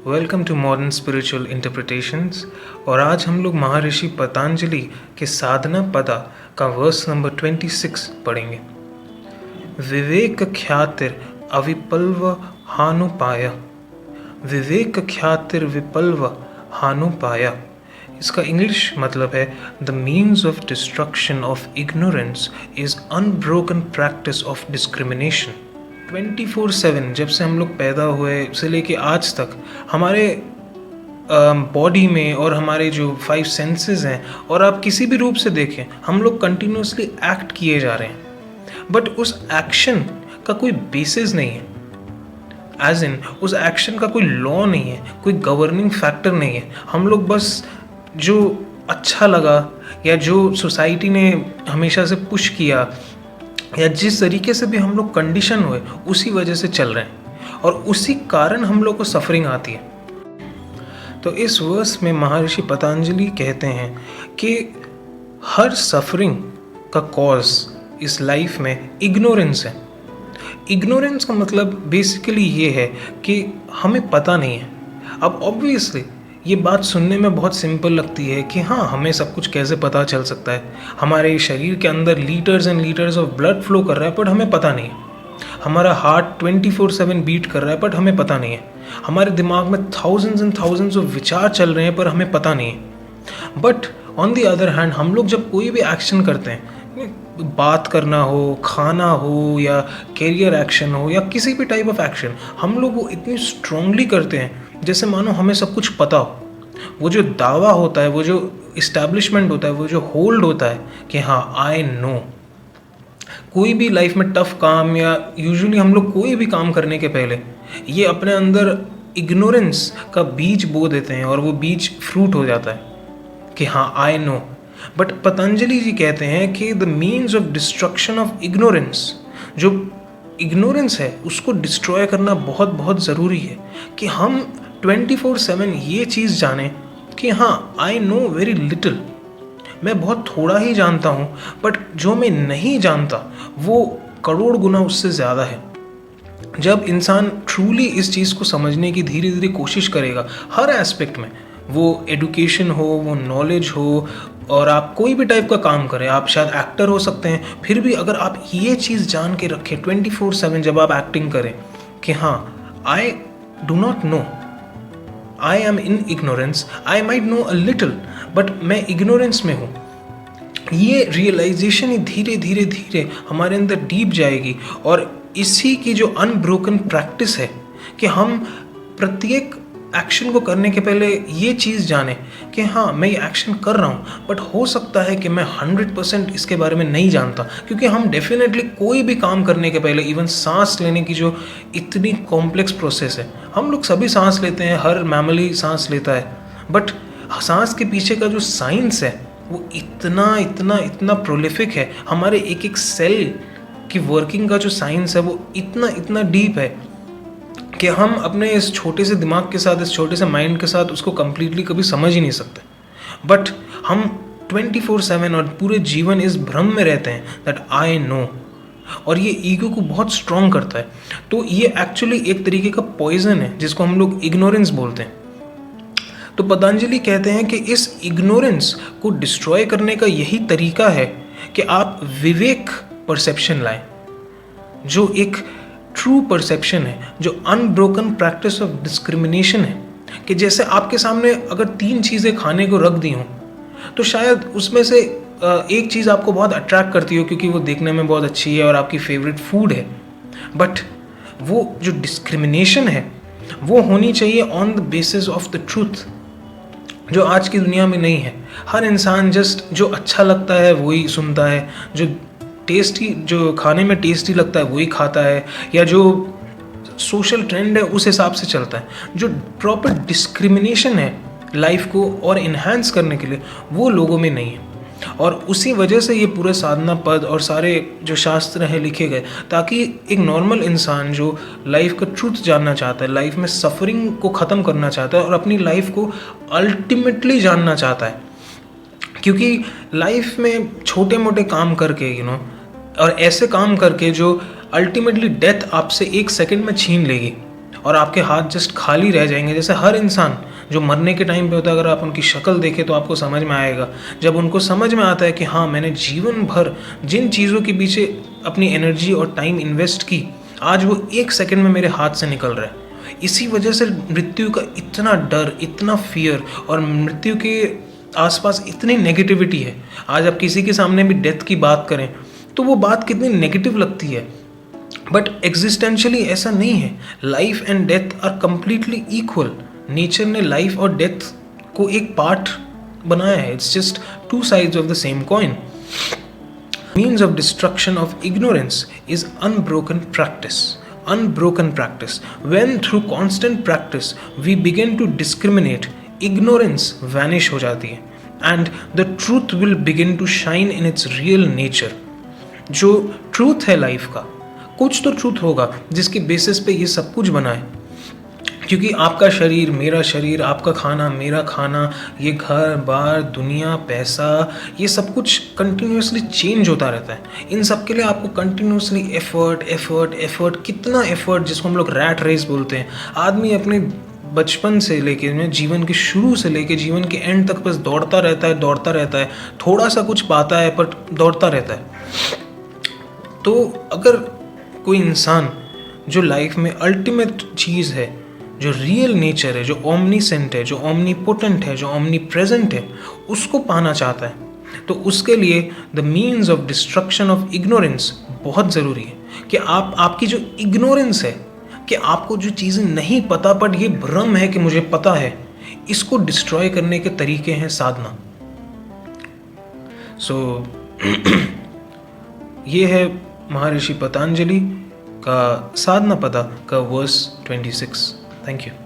Welcome to modern spiritual interpretations. और आज हम लोग महर्षि पतंजलि के साधना पदा का वर्स नंबर 26 पढ़ेंगे। विवेक ख्यातिर अविपल्व हानुपाय, विवेक ख्यातिर विपल्व हानुपाय। इसका इंग्लिश मतलब है the means of destruction of ignorance is unbroken practice of discrimination. 24/7 जब से हम लोग पैदा हुए से लेके आज तक हमारे बॉडी में और हमारे जो 5 सेंसेस हैं, और आप किसी भी रूप से देखें, हम लोग कंटिन्यूसली एक्ट किए जा रहे हैं। बट उस एक्शन का कोई बेसिस नहीं है, एज इन उस एक्शन का कोई लॉ नहीं है, कोई गवर्निंग फैक्टर नहीं है। हम लोग बस जो अच्छा लगा या जो सोसाइटी ने हमेशा से पुश किया या जिस तरीके से भी हम लोग कंडीशन हुए उसी वजह से चल रहे हैं, और उसी कारण हम लोग को सफरिंग आती है। तो इस वर्स में महर्षि पतंजलि कहते हैं कि हर सफरिंग का कॉज इस लाइफ में इग्नोरेंस है। इग्नोरेंस का मतलब बेसिकली ये है कि हमें पता नहीं है। अब ऑब्वियसली ये बात सुनने में बहुत सिंपल लगती है कि हाँ, हमें सब कुछ कैसे पता चल सकता है। हमारे शरीर के अंदर litres and litres of blood flow कर रहा है, बट हमें पता नहीं है। हमारा हार्ट 24/7 बीट कर रहा है, बट हमें पता नहीं है। हमारे दिमाग में थाउजेंड्स एंड थाउजेंड्स ऑफ विचार चल रहे हैं, पर हमें पता नहीं है। But on the other hand, हम लोग जब कोई भी एक्शन करते हैं, बात करना हो, खाना हो, या कैरियर एक्शन हो, या किसी भी टाइप ऑफ एक्शन, हम लोग वो इतनी स्ट्रांगली करते हैं जैसे मानो हमें सब कुछ पता हो। वो जो दावा होता है, वो जो इस्टेब्लिशमेंट होता है, वो जो होल्ड होता है कि हाँ, आई नो। कोई भी लाइफ में टफ काम या यूजुअली हम लोग कोई भी काम करने के पहले ये अपने अंदर इग्नोरेंस का बीज बो देते हैं, और वो बीज फ्रूट हो जाता है कि हाँ, आई नो। बट पतंजलि जी कहते हैं कि the means of destruction of ignorance, जो इग्नोरेंस है उसको डिस्ट्रॉय करना बहुत बहुत ज़रूरी है कि हम 24/7 ये चीज़ जानें कि हाँ, आई नो वेरी लिटिल, मैं बहुत थोड़ा ही जानता हूँ, बट जो मैं नहीं जानता वो करोड़ गुना उससे ज़्यादा है। जब इंसान ट्रूली इस चीज़ को समझने की धीरे धीरे कोशिश करेगा हर एस्पेक्ट में, वो एडुकेशन हो, वो नॉलेज हो, और आप कोई भी टाइप का काम करें, आप शायद एक्टर हो सकते हैं, फिर भी अगर आप ये चीज़ जान के रखें 24/7 जब आप एक्टिंग करें कि हाँ, I do not know, I am in ignorance, I might know a little, but मैं इग्नोरेंस में हूँ। ये रियलाइजेशन ही धीरे धीरे धीरे हमारे अंदर डीप जाएगी, और इसी की जो अनब्रोकन प्रैक्टिस है कि हम प्रत्येक एक्शन को करने के पहले ये चीज़ जाने कि हाँ, मैं ये एक्शन कर रहा हूँ, बट हो सकता है कि मैं 100% इसके बारे में नहीं जानता। क्योंकि हम डेफिनेटली कोई भी काम करने के पहले, इवन सांस लेने की जो इतनी कॉम्प्लेक्स प्रोसेस है, हम लोग सभी सांस लेते हैं, हर मैमली सांस लेता है, बट सांस के पीछे का जो साइंस है वो इतना इतना इतना प्रोलिफिक है। हमारे एक एक सेल की वर्किंग का जो साइंस है वो इतना इतना डीप है कि हम अपने इस छोटे से दिमाग के साथ, इस छोटे से माइंड के साथ उसको कम्प्लीटली कभी समझ ही नहीं सकते। बट हम 24/7 और पूरे जीवन इस भ्रम में रहते हैं दैट आई नो, और ये ईगो को बहुत स्ट्रॉन्ग करता है। तो ये एक्चुअली एक तरीके का पॉइजन है जिसको हम लोग इग्नोरेंस बोलते हैं। तो पतंजलि कहते हैं कि इस इग्नोरेंस को डिस्ट्रॉय करने का यही तरीका है कि आप विवेक परसेप्शन लाएं, जो एक ट्रू परसेप्शन है, जो अनब्रोकन प्रैक्टिस ऑफ डिस्क्रिमिनेशन है। कि जैसे आपके सामने अगर 3 चीज़ें खाने को रख दी हों, तो शायद उसमें से एक चीज़ आपको बहुत अट्रैक्ट करती हो क्योंकि वो देखने में बहुत अच्छी है और आपकी फेवरेट फूड है, बट वो जो डिस्क्रिमिनेशन है वो होनी चाहिए on the basis of the truth, जो आज की दुनिया में नहीं है। हर इंसान जस्ट जो अच्छा लगता है वही सुनता है, जो खाने में टेस्टी लगता है वही खाता है, या जो सोशल ट्रेंड है उस हिसाब से चलता है। जो प्रॉपर डिस्क्रिमिनेशन है लाइफ को और इन्हांस करने के लिए, वो लोगों में नहीं है। और उसी वजह से ये पूरे साधना पद और सारे जो शास्त्र हैं लिखे गए, ताकि एक नॉर्मल इंसान जो लाइफ का ट्रूथ जानना चाहता है, लाइफ में सफरिंग को ख़त्म करना चाहता है और अपनी लाइफ को अल्टीमेटली जानना चाहता है। क्योंकि लाइफ में छोटे मोटे काम करके और ऐसे काम करके जो अल्टीमेटली डेथ आपसे 1 सेकंड में छीन लेगी, और आपके हाथ जस्ट खाली रह जाएंगे। जैसे हर इंसान जो मरने के टाइम पे होता है, अगर आप उनकी शक्ल देखें तो आपको समझ में आएगा, जब उनको समझ में आता है कि हाँ मैंने जीवन भर जिन चीज़ों के पीछे अपनी एनर्जी और टाइम इन्वेस्ट की, आज वो 1 सेकंड में मेरे हाथ से निकल रहा है। इसी वजह से मृत्यु का इतना डर, इतना फियर, और मृत्यु के आसपास इतनी नेगेटिविटी है। आज आप किसी के सामने भी डेथ की बात करें तो वो बात कितनी नेगेटिव लगती है, बट एग्जिस्टेंशियली ऐसा नहीं है। Life and death are completely equal. Nature ने लाइफ और डेथ को एक पार्ट बनाया है। It's just 2 sides of the same coin. Means of destruction of ignorance is unbroken practice. Unbroken practice. When through constant practice we begin to discriminate, ignorance vanish हो जाती है and the truth will begin to shine in its real nature. जो truth है life का, कुछ तो truth होगा जिसके बेसिस पे ये सब कुछ बना है। क्योंकि आपका शरीर मेरा शरीर, आपका खाना मेरा खाना, ये घर बार दुनिया पैसा, ये सब कुछ कंटिन्यूसली चेंज होता रहता है। इन सब के लिए आपको कंटिन्यूसली एफर्ट एफर्ट एफर्ट, कितना एफर्ट, जिसको हम लोग रैट रेस बोलते हैं। आदमी अपने बचपन से लेके जीवन के शुरू से लेके जीवन के एंड तक बस दौड़ता रहता है, थोड़ा सा कुछ पाता है पर दौड़ता रहता है। तो अगर कोई इंसान जो लाइफ में अल्टीमेट चीज़ है, जो रियल नेचर है, जो ओमनीसेंट है, जो ओमनीपोटेंट है, जो ओमनी प्रेजेंट है, उसको पाना चाहता है, तो उसके लिए the means of destruction of ignorance बहुत ज़रूरी है। कि आपकी जो इग्नोरेंस है, कि आपको जो चीज़ें नहीं पता बट ये भ्रम है कि मुझे पता है, इसको डिस्ट्रॉय करने के तरीके हैं साधना। सो ये है महर्षि पतंजलि का साधना पदा का वर्स 26। Thank you.